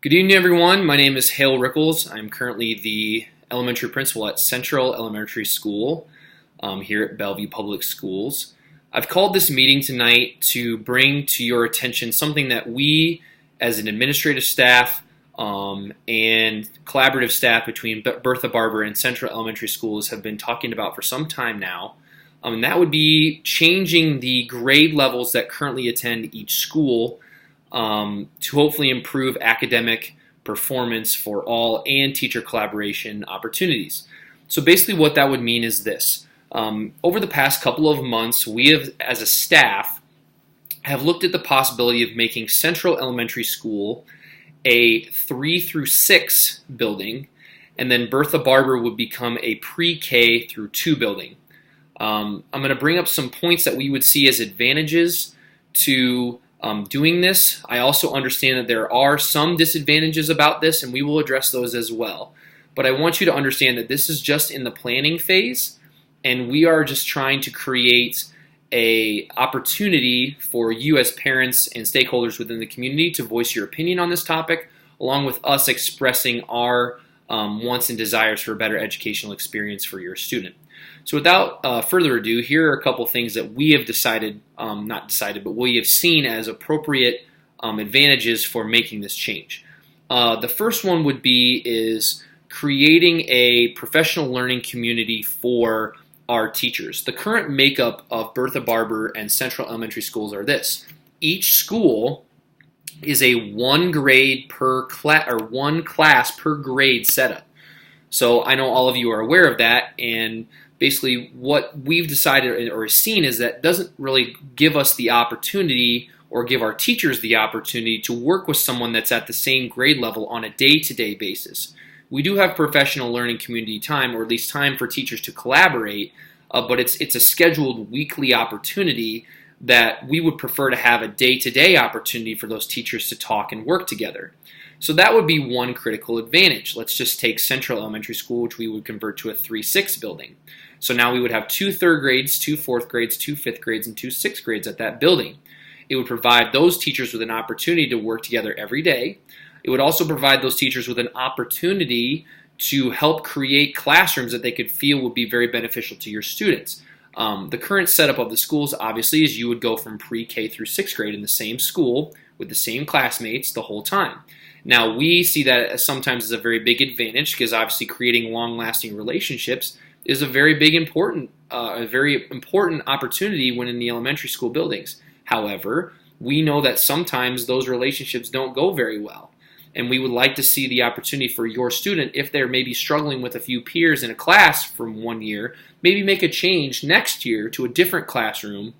Good evening, everyone. My name is Hale Rickels. I'm currently the elementary principal at Central Elementary School here at Bellevue Public Schools. I've called this meeting tonight to bring to your attention something that we, as an administrative staff and collaborative staff between Bertha Barber and Central Elementary Schools, have been talking about for some time now. And that would be changing the grade levels that currently attend each school to hopefully improve academic performance for all and teacher collaboration opportunities. So basically what that would mean is this. Over the past couple of months, we have, as a staff, have looked at the possibility of making Central Elementary School a 3 through 6 building, and then Bertha Barber would become a pre-K through 2 building. I'm going to bring up some points that we would see as advantages to doing this. I also understand that there are some disadvantages about this, and we will address those as well. But I want you to understand that this is just in the planning phase, and we are just trying to create an opportunity for you as parents and stakeholders within the community to voice your opinion on this topic, along with us expressing our wants and desires for a better educational experience for your student. So without further ado, here are a couple things that we have decided, not decided, but we have seen as appropriate advantages for making this change. The first one would be is creating a professional learning community for our teachers. The current makeup of Bertha Barber and Central Elementary Schools are this. Each school is a one class per grade setup. So I know all of you are aware of that, and basically what we've decided or seen is that doesn't really give us the opportunity or give our teachers the opportunity to work with someone that's at the same grade level on a day-to-day basis. We do have professional learning community time, or at least time for teachers to collaborate, but it's a scheduled weekly opportunity that we would prefer to have a day-to-day opportunity for those teachers to talk and work together. So that would be one critical advantage. Let's just take Central Elementary School, which we would convert to a 3-6 building. So now we would have 2 third grades, 2 fourth grades, 2 fifth grades, and 2 sixth grades at that building. It would provide those teachers with an opportunity to work together every day. It would also provide those teachers with an opportunity to help create classrooms that they could feel would be very beneficial to your students. The current setup of the schools, obviously, is you would go from pre-K through 6th grade in the same school with the same classmates the whole time. Now, we see that as sometimes as a very big advantage because obviously creating long-lasting relationships is a very important opportunity when in the elementary school buildings. However, we know that sometimes those relationships don't go very well. And we would like to see the opportunity for your student, if they're maybe struggling with a few peers in a class from one year, maybe make a change next year to a different classroom,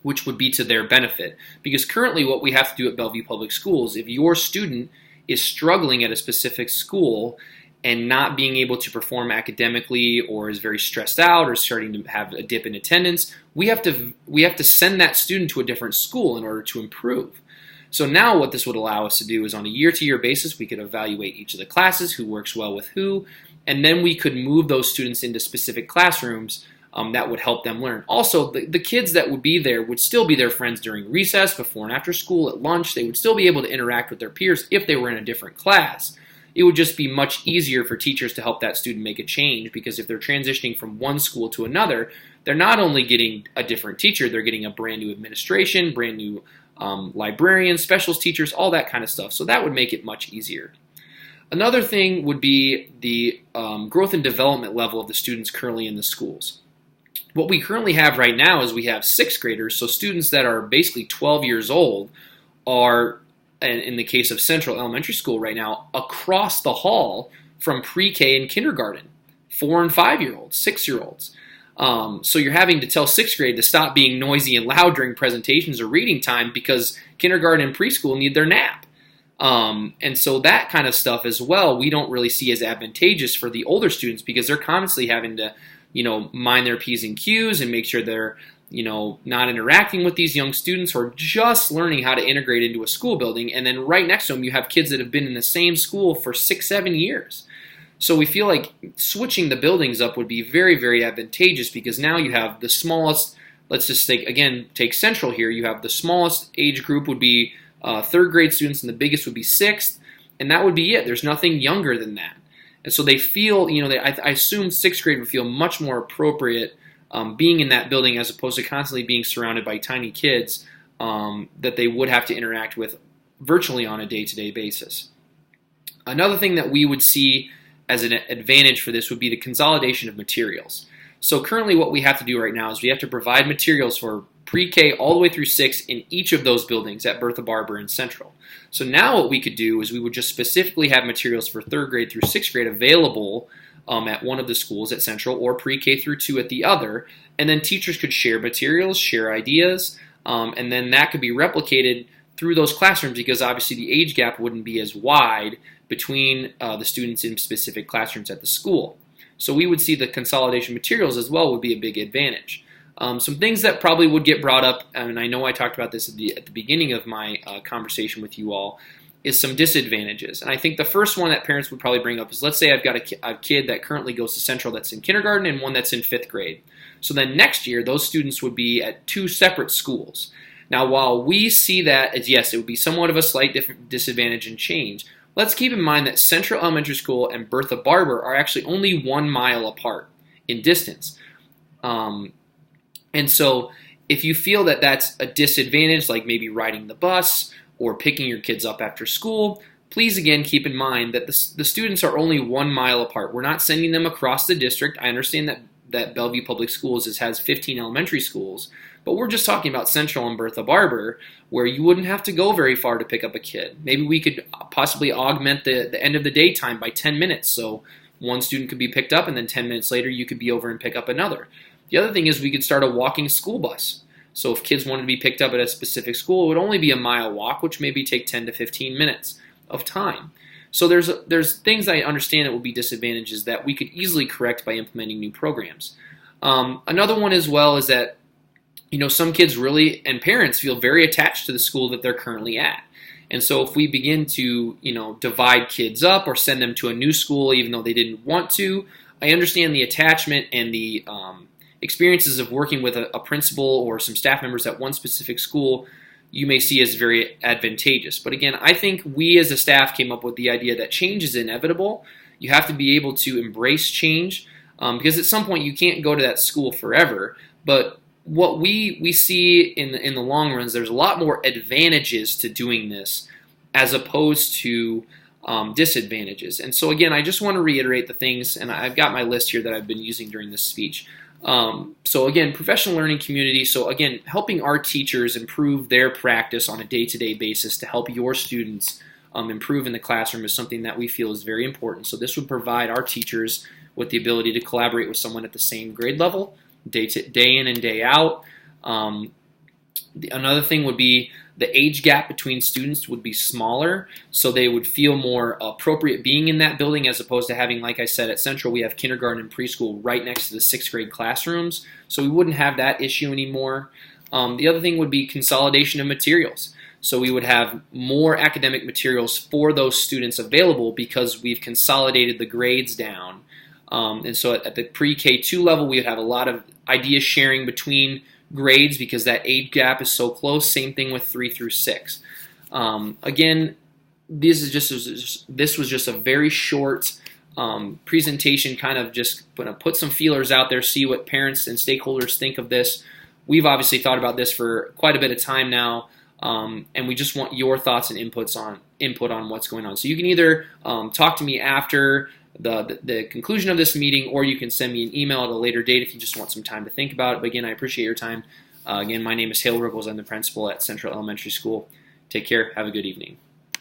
which would be to their benefit. Because currently what we have to do at Bellevue Public Schools, if your student is struggling at a specific school and not being able to perform academically or is very stressed out or starting to have a dip in attendance, we have to send that student to a different school in order to improve. So now what this would allow us to do is on a year-to-year basis, we could evaluate each of the classes, who works well with who, and then we could move those students into specific classrooms that would help them learn. Also, the kids that would be there would still be their friends during recess, before and after school, at lunch. They would still be able to interact with their peers if they were in a different class. It would just be much easier for teachers to help that student make a change, because if they're transitioning from one school to another, they're not only getting a different teacher, they're getting a brand new administration, brand new librarians, specials teachers, all that kind of stuff. So that would make it much easier. Another thing would be the growth and development level of the students currently in the schools. What we currently have right now is we have 6th graders, so students that are basically 12 years old are, and in the case of Central Elementary School right now, across the hall from pre-K and kindergarten, 4 and 5-year-olds, 6-year-olds. So you're having to tell 6th grade to stop being noisy and loud during presentations or reading time because kindergarten and preschool need their nap. And so that kind of stuff as well, we don't really see as advantageous for the older students because they're constantly having to, mind their P's and Q's and make sure they're, not interacting with these young students or just learning how to integrate into a school building. And then right next to them, you have kids that have been in the same school for 6-7 years. So we feel like switching the buildings up would be very, very advantageous because now you have the smallest, let's just take Central here. You have the smallest age group would be 3rd grade students and the biggest would be 6th. and that would be it. There's nothing younger than that. And so they feel, I assume sixth grade would feel much more appropriate being in that building as opposed to constantly being surrounded by tiny kids that they would have to interact with virtually on a day-to-day basis. Another thing that we would see as an advantage for this would be the consolidation of materials. So currently what we have to do right now is we have to provide materials for pre-K all the way through 6 in each of those buildings at Bertha Barber and Central. So now what we could do is we would just specifically have materials for 3rd grade through 6th grade available at one of the schools at Central or pre-K through 2 at the other, and then teachers could share materials, share ideas, and then that could be replicated through those classrooms because obviously the age gap wouldn't be as wide between the students in specific classrooms at the school. So we would see the consolidation materials as well would be a big advantage. Some things that probably would get brought up, and I know I talked about this at the beginning of my conversation with you all, is some disadvantages. And I think the first one that parents would probably bring up is, let's say I've got a kid that currently goes to Central that's in kindergarten and one that's in 5th grade. So then next year, those students would be at 2 separate schools. Now, while we see that as, yes, it would be somewhat of a slight disadvantage and change, let's keep in mind that Central Elementary School and Bertha Barber are actually only 1 mile apart in distance. And so if you feel that that's a disadvantage, like maybe riding the bus or picking your kids up after school, please again keep in mind that the students are only 1 mile apart. We're not sending them across the district. I understand that Bellevue Public Schools has 15 elementary schools, but we're just talking about Central and Bertha Barber, where you wouldn't have to go very far to pick up a kid. Maybe we could possibly augment the end of the day time by 10 minutes, so one student could be picked up and then 10 minutes later you could be over and pick up another. The other thing is we could start a walking school bus. So if kids wanted to be picked up at a specific school, it would only be a mile walk, which maybe take 10 to 15 minutes of time. So there's things I understand that will be disadvantages that we could easily correct by implementing new programs. Another one as well is that some kids really, and parents feel very attached to the school that they're currently at. And so if we begin to divide kids up or send them to a new school even though they didn't want to, I understand the attachment and the experiences of working with a principal or some staff members at one specific school you may see as very advantageous. But again, I think we as a staff came up with the idea that change is inevitable. You have to be able to embrace change because at some point you can't go to that school forever. But what we see in the long run is there's a lot more advantages to doing this as opposed to disadvantages. And so again, I just want to reiterate the things, and I've got my list here that I've been using during this speech. So again, professional learning community. So again, helping our teachers improve their practice on a day-to-day basis to help your students improve in the classroom is something that we feel is very important. So this would provide our teachers with the ability to collaborate with someone at the same grade level, day in and day out. Another thing would be the age gap between students would be smaller, so they would feel more appropriate being in that building as opposed to having, like I said, at Central we have kindergarten and preschool right next to the 6th grade classrooms, so we wouldn't have that issue anymore. The other thing would be consolidation of materials. So we would have more academic materials for those students available because we've consolidated the grades down. And so at the pre-K2 level, we would have a lot of idea sharing between grades because that age gap is so close. Same thing with 3 through 6. Again, this was just a very short presentation, kind of just put some feelers out there, see what parents and stakeholders think of this. We've obviously thought about this for quite a bit of time now, and we just want your thoughts and input on what's going on. So you can either talk to me after the conclusion of this meeting, or you can send me an email at a later date if you just want some time to think about it. But again, I appreciate your time. Again, my name is Rickels. I'm the principal at Central Elementary School. Take care. Have a good evening.